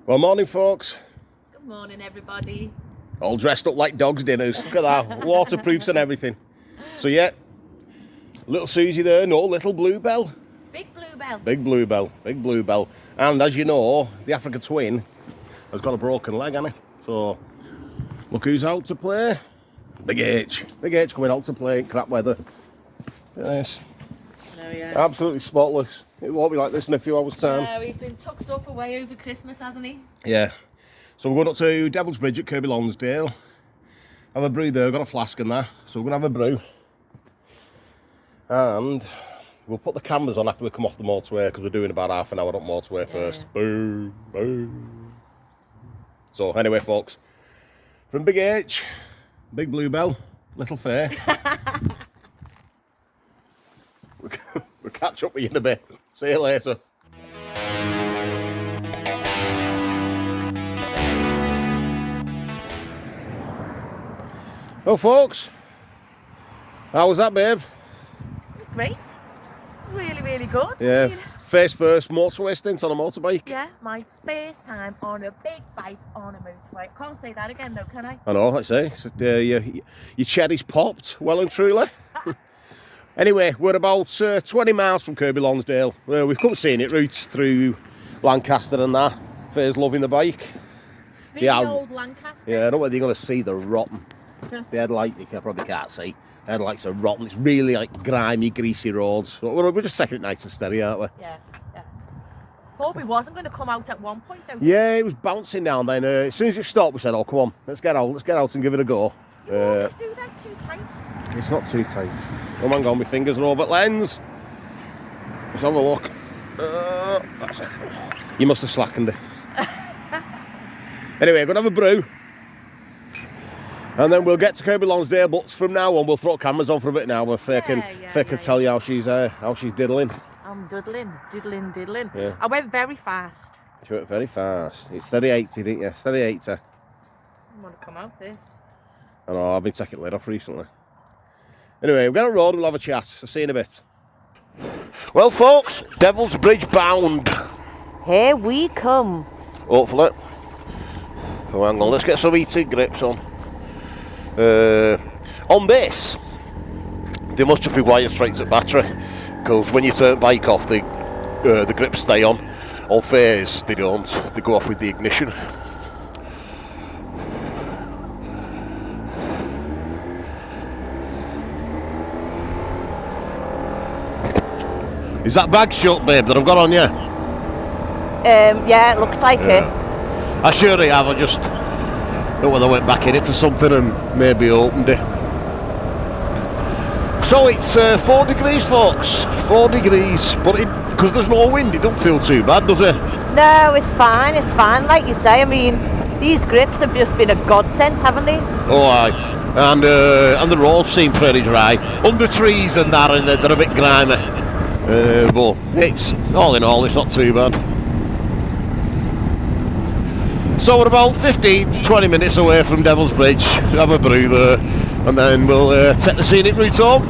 Well, morning, folks. Good morning, everybody. All dressed up like dogs' dinners. Look at that. Waterproofs and everything. So, yeah, little Susie there, no little Bluebell. Big Bluebell. Big Bluebell. Big Bluebell. And as you know, the African twin has got a broken leg, hasn't he? So, look who's out to play. Big H. Big H coming out to play in crap weather. Look at this. Oh, yeah. Absolutely spotless. It won't be like this in a few hours' time. Yeah, he's been tucked up away over Christmas, hasn't he? Yeah. So we're going up to Devil's Bridge at Kirby Lonsdale. Have a brew there, got a flask in there. So we're going to have a brew. And we'll put the cameras on after we come off the motorway because we're doing about half an hour up motorway first. Boom, boom. So anyway, folks, from Big H, Big Bluebell, Little Faye. We'll catch up with you in a bit. See you later. Well, folks, how was that, babe? It was great. Really, really good. Yeah, face first motorway stint on a motorbike. Yeah, my first time on a big bike on a motorway. Can't say that again, though, can I? I know, like I say, so, your cherry's popped, well and truly. Anyway, we're about 20 miles from Kirby Lonsdale. We've come scenic routes through Lancaster and that. Faye's loving the bike. Really old Lancaster. Yeah, I don't know whether you're going to see the rotten. The headlight, you probably can't see. The headlights are rotten. It's really like grimy, greasy roads. But we're just taking it nice and steady, aren't we? Yeah, yeah. Thought we wasn't going to come out at one point, though. Yeah, it was bouncing down then. As soon as it stopped, we said, oh, come on, let's get out and give it a go. You always do that too tight. It's not too tight. Come on, go, my fingers are over at lens. Let's have a look. That's it. You must have slackened it. Anyway, I'm going to have a brew. And then we'll get to Kirby Lonsdale, but from now on we'll throw cameras on for a bit now and Faye can tell you how she's diddling. I'm diddling. Yeah. I went very fast. She went very fast. It's steady 80, didn't you? Steady 80. I want to come out this. I know, I've been taking lid off recently. Anyway, we'll get on the road, we'll have a chat. So see you in a bit. Well, folks, Devil's Bridge bound. Here we come. Hopefully. Oh, hang on, let's get some heated grips on. On this, they must just be wired straight to battery because when you turn bike off, the grips stay on. On Faye's, they don't. They go off with the ignition. Is that bag shut, babe, that I've got on you? Yeah, it looks like it. I surely have. I just don't know whether I went back in it for something and maybe opened it. So it's 4 degrees, folks. 4 degrees. But because there's no wind, it don't feel too bad, does it? No, it's fine. It's fine. Like you say, I mean, these grips have just been a godsend, haven't they? Oh, aye. And the roads seem pretty dry. Under trees and that, and they're a bit grimy. But it's, all in all, it's not too bad. So we're about 15-20 minutes away from Devil's Bridge. Have a brew there, and then we'll take the scenic route home.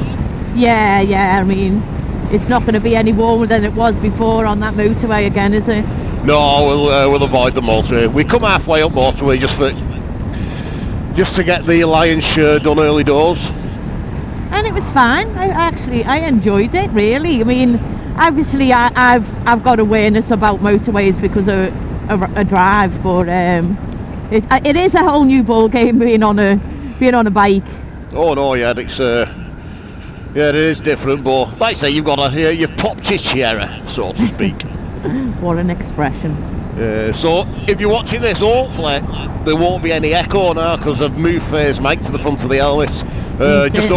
Yeah, I mean, it's not going to be any warmer than it was before on that motorway again, is it? No, we'll avoid the motorway. We come halfway up motorway just to get the lion's share done early doors. And it was fine. I enjoyed it, really. I mean, obviously I've got awareness about motorways because of a drive, but it is a whole new ball game being on a bike. Oh no, yeah, it's it is different, but like I say, you've popped your cherry, so to speak. What an expression. So if you're watching this, hopefully there won't be any echo now because I've moved Faye's mic to the front of the helmet. Just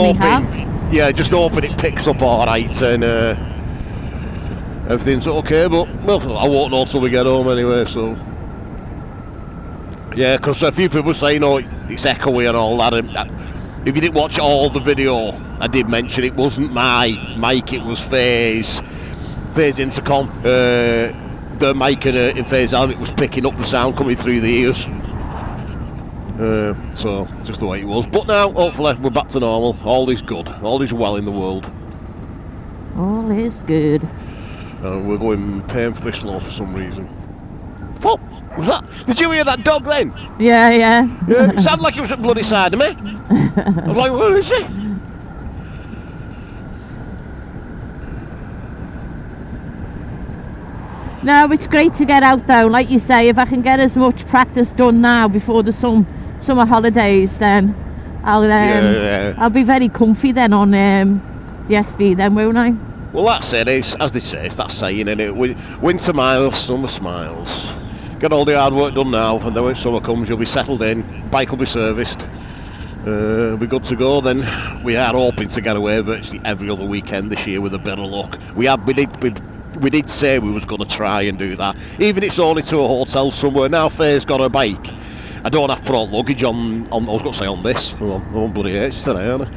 hoping it picks up all right and everything's okay. But well, I won't know till we get home anyway. So yeah, because a few people say it's echoey and all that. And if you didn't watch all the video, I did mention it wasn't my mic; it was Faye's intercom. The mic in Faye's helmet was picking up the sound coming through the ears. So, just the way it was. But now, hopefully, we're back to normal. All is good. All is well in the world. All is good. We're going painfully slow for some reason. Fuck! Was that? Did you hear that dog then? Yeah, yeah. Yeah, it sounded like he was at the bloody side of me. I was like, where is he? No, it's great to get out though. Like you say, if I can get as much practice done now before the summer holidays, then I'll be very comfy then on the SV then, won't I? Well, that's it. It's, as they say, it's that saying, innit? Winter miles, summer smiles. Get all the hard work done now, and then when summer comes, you'll be settled in. Bike will be serviced. We'll be good to go. Then we are hoping to get away virtually every other weekend this year with a bit of luck. We did say we was going to try and do that. Even if it's only to a hotel somewhere. Now Faye's got a bike. I don't have to put all luggage on I was going to say on this. I'm on bloody H today, aren't I?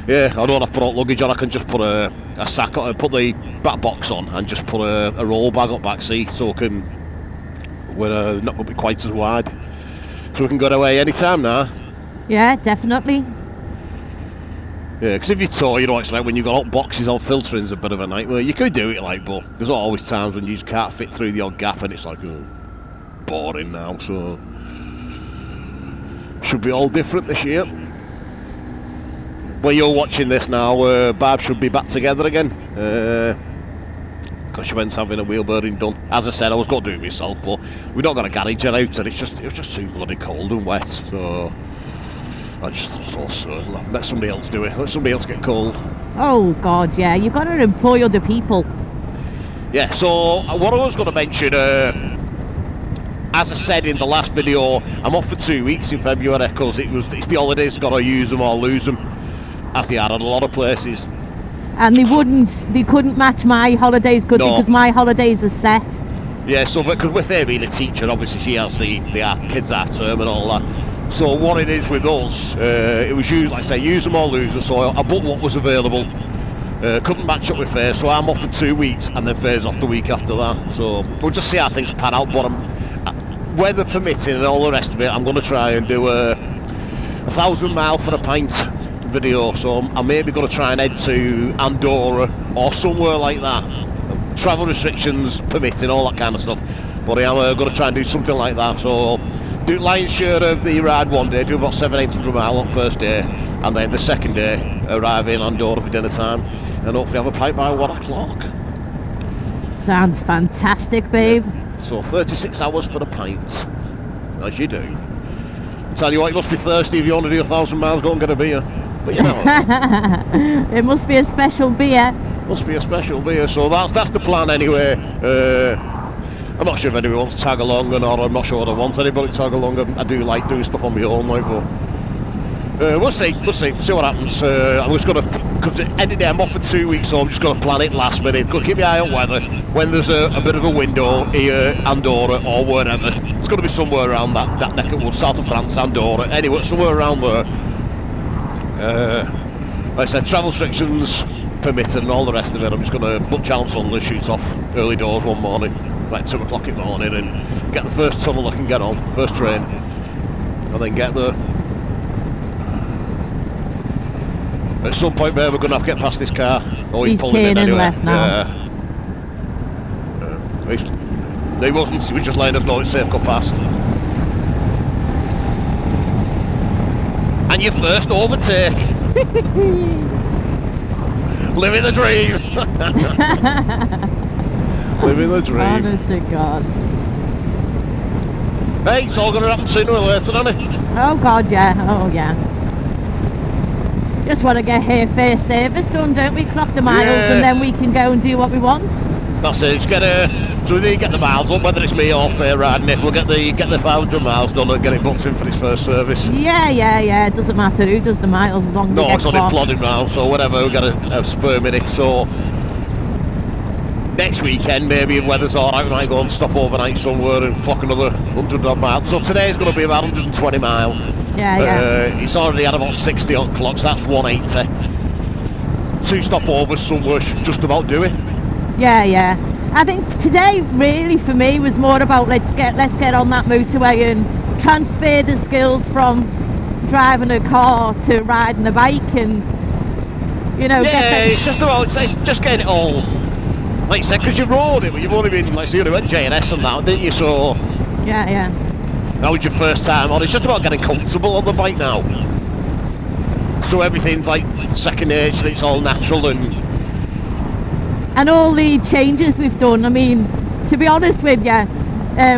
Yeah, I don't have to put all luggage on. I can just put a sack on, put the back box on, and just put a roll bag up back seat, so we're not going to be quite as wide. So we can go away anytime now. Yeah, definitely. Yeah, because if you tow, you know, it's like when you've got hot boxes on, filtering's a bit of a nightmare. You could do it, like, but there's always times when you just can't fit through the odd gap, and it's like, boring now, so should be all different this year. Well, you're watching this now, Barb should be back together again, because she went having a wheel bearing done. As I said, I was going to do it myself, but we don't got a garage out, and it was just too bloody cold and wet, so I just thought, let somebody else do it. Let somebody else get cold. Oh God, yeah. You've got to employ other people. Yeah. So what I was going to mention, as I said in the last video, I'm off for 2 weeks in February because it's the holidays. Got to use them or lose them, as they are at a lot of places. And they couldn't match my holidays, could they? Because my holidays are set. Yeah. So because with her being a teacher, obviously she has the kids half term and all that. So what it is with us, it was like I say, use them or lose them. So I booked what was available. Couldn't match up with Faye, so I'm off for 2 weeks, and then Faye's off the week after that. So we'll just see how things pan out. But weather permitting and all the rest of it, I'm going to try and do a 1,000 mile for a pint video. So I'm maybe going to try and head to Andorra or somewhere like that. Travel restrictions permitting, all that kind of stuff. But I'm going to try and do something like that. So do lion's share of the ride one day, do about 700-800 mile on first day, and then the second day arrive in Andorra for dinner time, and hopefully have a pint by 1 o'clock. Sounds fantastic, babe. Yeah. So 36 hours for a pint, as you do. Tell you what, you must be thirsty if you want to do 1,000 miles, go and get a beer. But you know, it must be a special beer. Must be a special beer. So that's the plan anyway. I'm not sure if anyone wants to tag along or not. I'm not sure I want anybody to tag along. I do like doing stuff on my own, like, but we'll see what happens. I'm just going to, because at the end of the day I'm off for 2 weeks, so I'm just going to plan it last minute. Go keep my eye on weather. When there's a bit of a window here, Andorra or wherever, it's going to be somewhere around that neck of woods, south of France, Andorra, anyway, somewhere around there. Like I said, travel restrictions permitted and all the rest of it. I'm just going to book Channel Tunnel and shoot off early doors one morning, like 2 o'clock in the morning, and get the first tunnel I can get on, first train, and then get there. At some point, maybe we're going to have to get past this car. Oh, he's pulling in anyway. Left now. He wasn't, he was just letting us know it's safe, go past. And your first overtake. Living the dream. Living the dream. Honest to God. Hey, it's all going to happen sooner or later, isn't it? Oh God, yeah. Oh yeah. Just want to get here first service done, don't we? Clock the miles, and then we can go and do what we want. That's it. Just so we need to get the miles up, whether it's me or Faye riding it. We'll get the 500 miles done and get it booked in for its first service. Yeah. It doesn't matter who does the miles as long as it's only plodding round, so whatever. We've got a spur minute. So next weekend, maybe if weather's alright, we might go and stop overnight somewhere and clock another 100 odd miles. So today's going to be about 120 mile. Yeah. It's already had about 60 odd clocks. That's 180. 2 stopovers somewhere should just about do it. Yeah. I think today really for me was more about let's get on that motorway and transfer the skills from driving a car to riding a bike, and it's just getting it all, like you said, because you rode it, but you've only been, like, you only went J&S and that, didn't you? So Yeah. That was your first time on. It's just about getting comfortable on the bike now. So everything's like second nature, it's all natural and all the changes we've done. I mean, to be honest with you,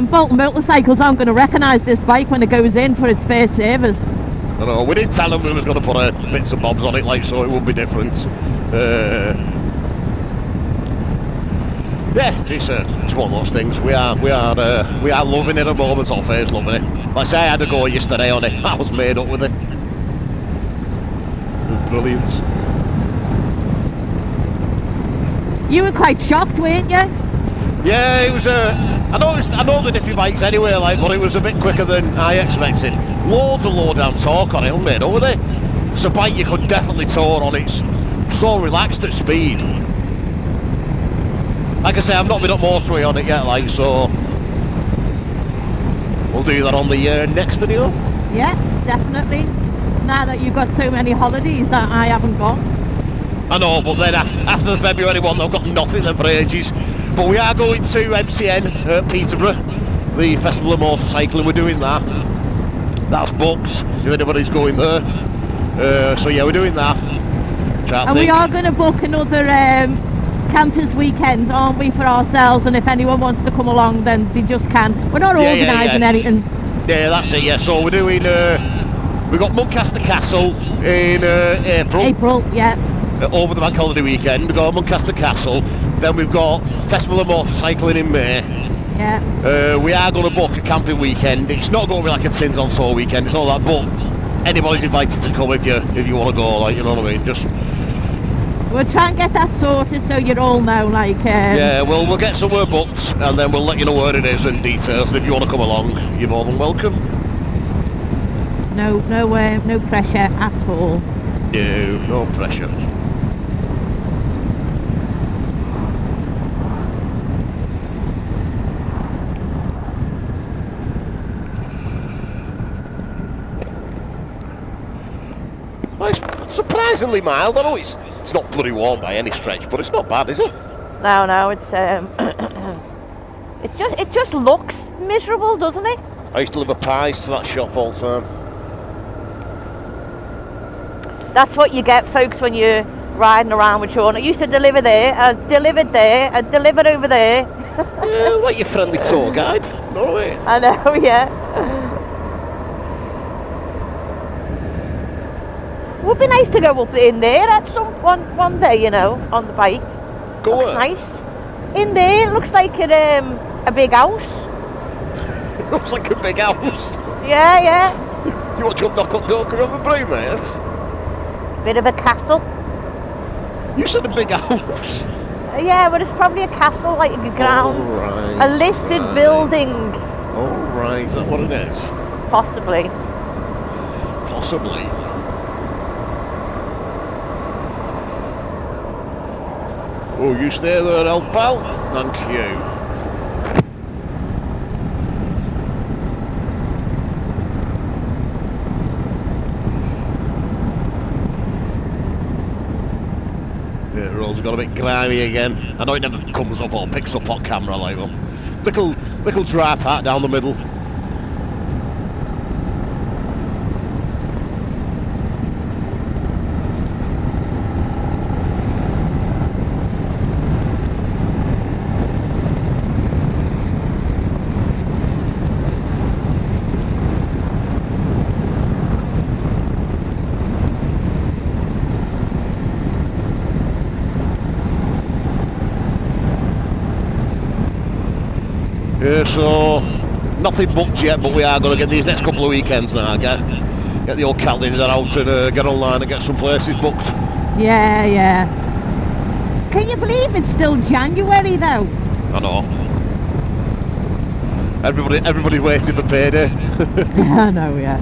Bolton Motorcycles aren't going to recognise this bike when it goes in for its first service. I know, we did tell them we was going to put bits and bobs on it, like, so it would be different. Yeah, it's one of those things. We are loving it at the moment. All Faye's loving it. Like I say, I had to go yesterday on it. I was made up with it. Brilliant. You were quite shocked, weren't you? Yeah, it was. I know the nippy bikes anyway, like, but it was a bit quicker than I expected. Loads of low down torque on it. I'm made up with it. It's a bike you could definitely tour on. It's so relaxed at speed. Like I say, I've not been up motorway on it yet, like, so we'll do that on the next video. Yeah, definitely. Now that you've got so many holidays that I haven't got. I know, but then after the February one, I've got nothing then for ages. But we are going to MCN at Peterborough, the Festival of Motorcycling. We're doing that. That's booked, if anybody's going there. So yeah, we're doing that. We are going to book another campers weekend, aren't we, for ourselves, and if anyone wants to come along then they just can. We're not organising anything. Yeah, that's it. Yeah, so we're doing we've got Muncaster Castle in April, yeah, over the bank holiday weekend. We've got Muncaster Castle, then we've got Festival of Motorcycling in May. Yeah, we are going to book a camping weekend. It's not going to be like a Tins on Soul weekend, it's all that, but anybody's invited to come if you want to go, like, you know what I mean. Just we'll try and get that sorted so you all know, like... yeah, we'll get somewhere booked and then we'll let you know where it is and details, and if you want to come along, you're more than welcome. No pressure at all. No pressure. Well, it's surprisingly mild. I know it's not bloody warm by any stretch, but it's not bad, is it? No, it's it just looks miserable, doesn't it? I used to deliver pies to that shop all the time. That's what you get, folks, when you're riding around with Sean. I used to deliver there, I delivered there, I delivered over there. Yeah, like your friendly tour guide. No way. I know, yeah. Would be nice to go up in there at one day, you know, on the bike. Go looks where? Nice. In there, it looks like a big house. It looks like a big house. Yeah. You want to knock on door, come have a brew, mate? Bit of a castle. You said a big house. Yeah, but it's probably a castle, like a ground. Right, a listed building. Oh, right. Is that what it is? Possibly. Oh, you stay there, old pal. Thank you. Yeah, the roads got a bit grimy again. I know it never comes up or picks up on camera like them. Little dry part down the middle. Yeah, so nothing booked yet, but we are going to get these next couple of weekends now. Get the old calendar out and get online and get some places booked. Yeah. Can you believe it's still January though? I know. Everybody's waiting for payday. I know, yeah.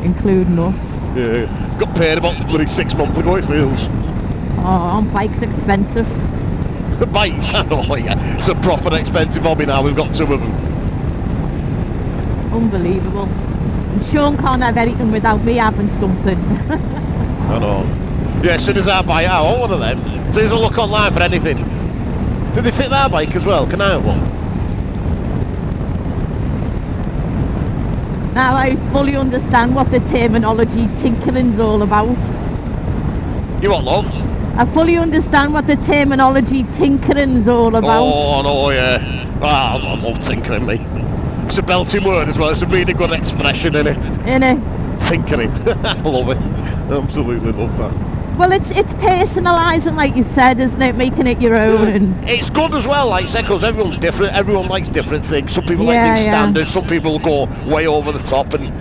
Including us. Yeah, got paid about 6 months ago, it feels. Oh, on bikes expensive. Bikes, I know, yeah. It's a proper expensive hobby now, we've got 2 of them. Unbelievable. And Sean can't have anything without me having something. I know. Yeah, as soon as I buy it, I want one of them. As soon as I look online for anything. Do they fit that bike as well? Can I have one? Now I fully understand what the terminology tinkering's all about. You what, love? I fully understand what the terminology tinkering's all about. Oh, no, yeah. Ah, I love tinkering, me. It's a belting word as well. It's a really good expression, innit? Tinkering. I love it. Absolutely love that. Well, it's personalising, like you said, isn't it? Making it your own. And it's good as well, like I said, because everyone's different. Everyone likes different things. Some people like things standard. Some people go way over the top, and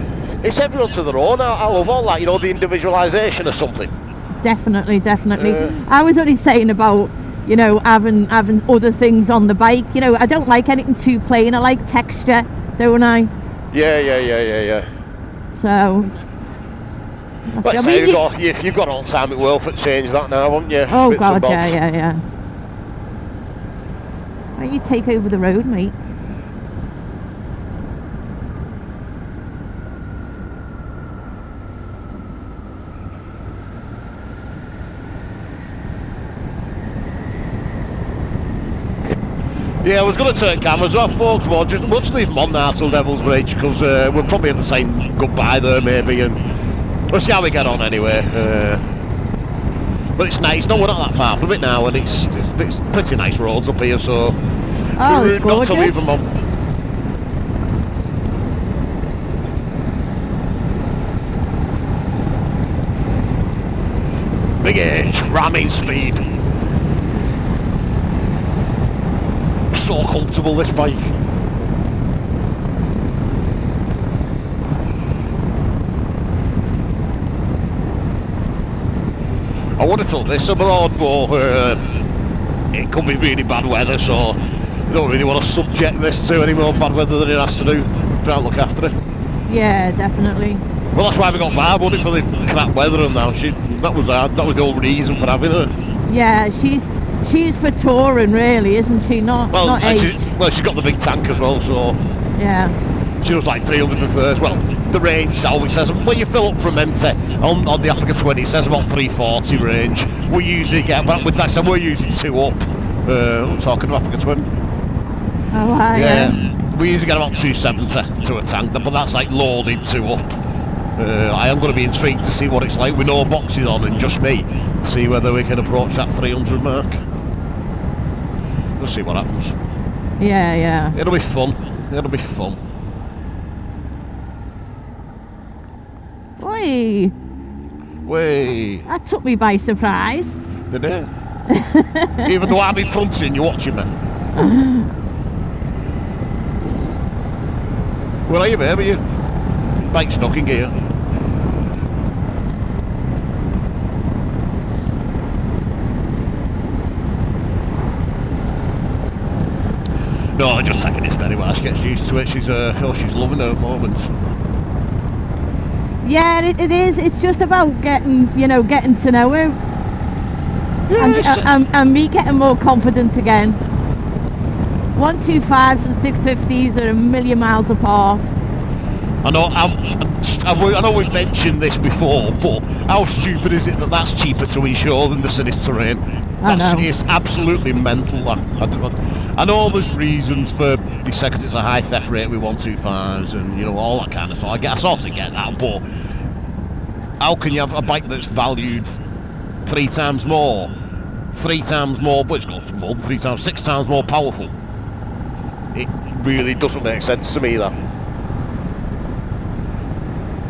it's everyone to their own. I love all that, you know, the individualisation of something. Definitely. I was only saying about, you know, having other things on the bike. You know, I don't like anything too plain. I like texture, don't I? Yeah. So. Let's say you've got all the time in the world to change that now, haven't you? Oh, God, yeah. Why don't you take over the road, mate? Yeah, I was going to turn cameras off, folks, but we'll just leave them on now till Devil's Bridge, because we're probably end up saying goodbye there, maybe, and we'll see how we get on anyway. But it's nice. No, we're not that far from it now, and it's pretty nice roads up here, so we're not to leave them on. Big H, ramming speed. So comfortable, this bike. I would have took this abroad, but it could be really bad weather, so I don't really want to subject this to any more bad weather than it has to do. Try to look after it. Yeah, definitely. Well, that's why we got Barb, wasn't it, for the crap weather and that. That was the whole reason for having her. Yeah, she's for touring, really, isn't she? Not age. She's got the big tank as well, so yeah. She does like 330. Well, the range salvage says when you fill up from empty on the Africa 20, it says about 340 range. We usually get, but with that said, we're using 2 up. We're talking Africa 20. Oh, yeah. We usually get about 270 to a tank, but that's like loaded 2 up. I am going to be intrigued to see what it's like with no boxes on and just me. See whether we can approach that 300 mark. We'll see what happens. Yeah. It'll be fun. Way. That took me by surprise. Did it? Even though I'm in front of you and you're watching me. Where are you, baby? Your bike's stuck in gear. No, I'm just taking it steady while she gets used to it. She's loving it at the moment. Yeah, it is. It's just about getting to know her. Yeah, and me getting more confident again. 125s and 650s are a million miles apart. I know we've mentioned this before, but how stupid is it that that's cheaper to insure than the Sinis terrain? It's absolutely mental. I know there's reasons for the second it's a high theft rate with 125s and all that kind of stuff. I sort of get that, but how can you have a bike that's valued 3 times more, but it's got more than 3 times, 6 times more powerful? It really doesn't make sense to me, that.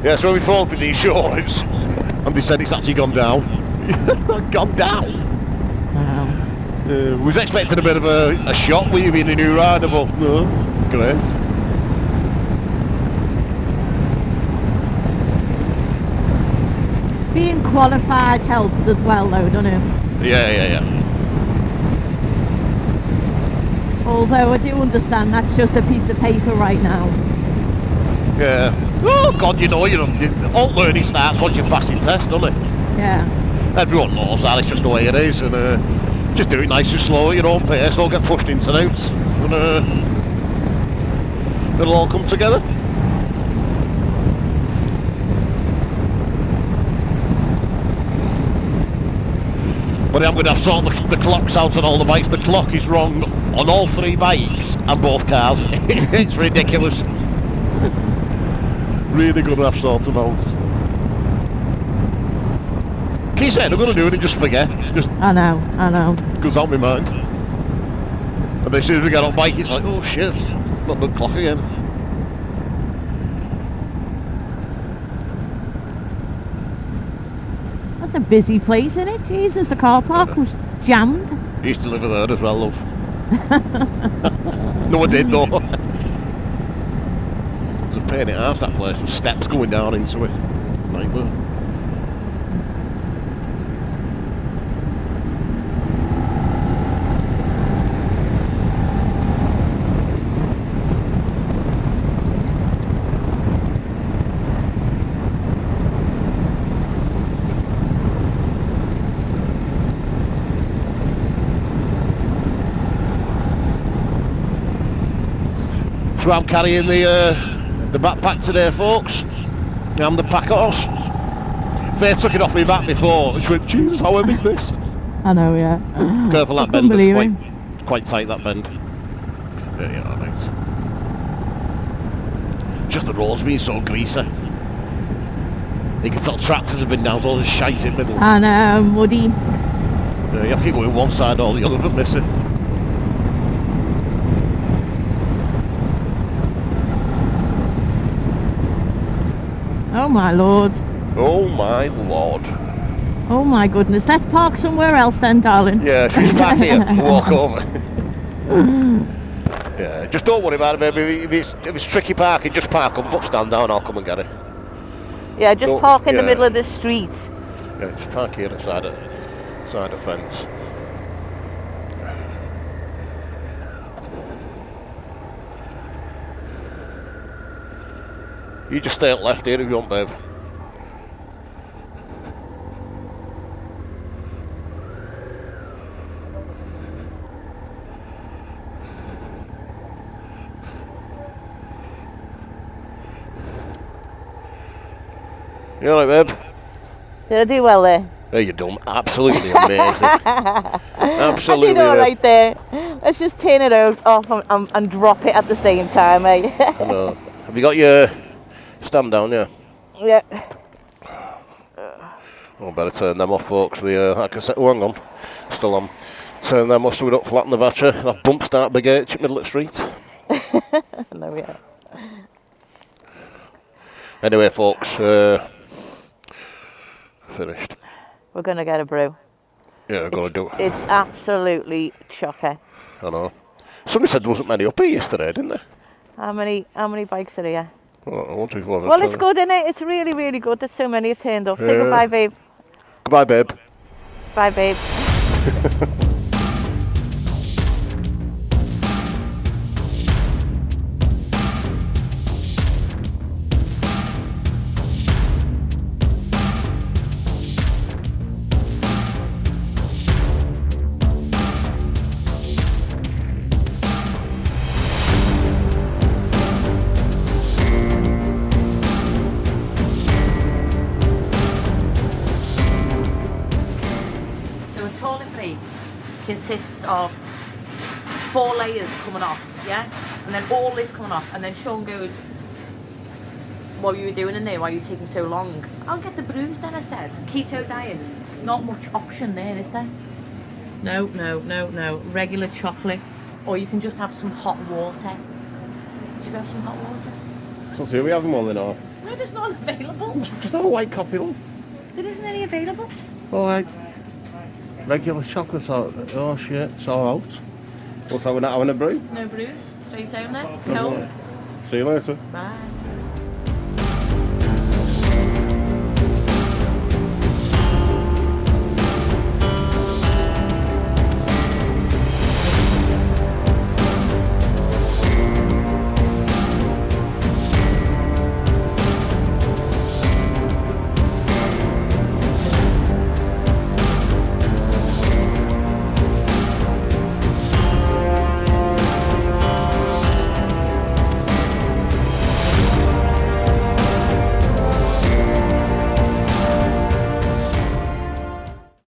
Yeah, so we phoned for the insurance, and they said it's actually gone down. Gone down? Wow. We was expecting a bit of a shock with you being a new rider, but no, great. Being qualified helps as well, though, doesn't it? Yeah. Although I do understand that's just a piece of paper right now. Yeah. Oh God, all learning starts once you pass your test, doesn't it? Yeah. Everyone knows that. It's just the way it is, and just do it nice and slow at your own pace. Don't get pushed into notes, and it'll all come together. But I'm going to have sort the clocks out on all the bikes. The clock is wrong on all 3 bikes and both cars. It's ridiculous. Really gonna have to sort them out. Keep saying I'm gonna do it and just forget. Just I know. goes out my mind. And then as soon as we get on bike, it's like, oh shit, not the clock again. That's a busy place, isn't it? Jesus, the car park was jammed. I used to live there as well, love. No, I did though. It was a pain in the arse, that place, with steps going down into it. Nightmare. So I'm carrying the backpack today, folks. I'm the pack horse. Faye took it off my back before. She went, Jesus, how heavy is this? I know, yeah. Careful that bend, it's quite tight, that bend. Yeah, you know, mate. Just the roads being so greasy. You can tell tractors have been down, so all this shite in the middle. I know, muddy. Yeah, you have to keep going one side or the other for missing. Oh my lord. Oh my lord. Oh my goodness. Let's park somewhere else then, darling. Yeah, should we just park here and walk over? Yeah, just don't worry about it, baby. If it's tricky parking, just park up, but stand down, I'll come and get it. Yeah, just park in the middle of the street. Yeah, just park here side of fence. You just stay at left here if you want, babe. You alright, babe? Did I do well there? Yeah, you're done. Absolutely amazing. Absolutely. I did all right there. Let's just turn it off and drop it at the same time, eh? I know. Have you got your stand down, yeah? Yeah. Oh, better turn them off, folks. Like I said, oh, hang on. Still on. Turn them off so we don't flatten the battery. And I've bump start big H at middle of the street. No, yeah. Anyway, folks, finished. We're going to get a brew. Yeah, we're going to do it. It's absolutely chocker. I know. Somebody said there wasn't many up here yesterday, didn't they? How many bikes are here? Well, It's good, isn't it? It's really, really good that so many have turned up. Say goodbye, babe. Goodbye, babe. Bye, babe. Consists of 4 layers coming off, yeah, and then all this coming off, and then Sean goes, "What were you doing in there? Why are you taking so long?" "I'll get the brooms then," I said. Keto diet, not much option there, is there? No. Regular chocolate, or you can just have some hot water. Should we have some hot water? So do we have them all in or? No, there's none available. Just have a white coffee, love. There isn't any available. All right. Regular chocolate, oh shit, it's all out. What's that, we're not having a brew? No brews, straight home then. Cold. See you later. Bye.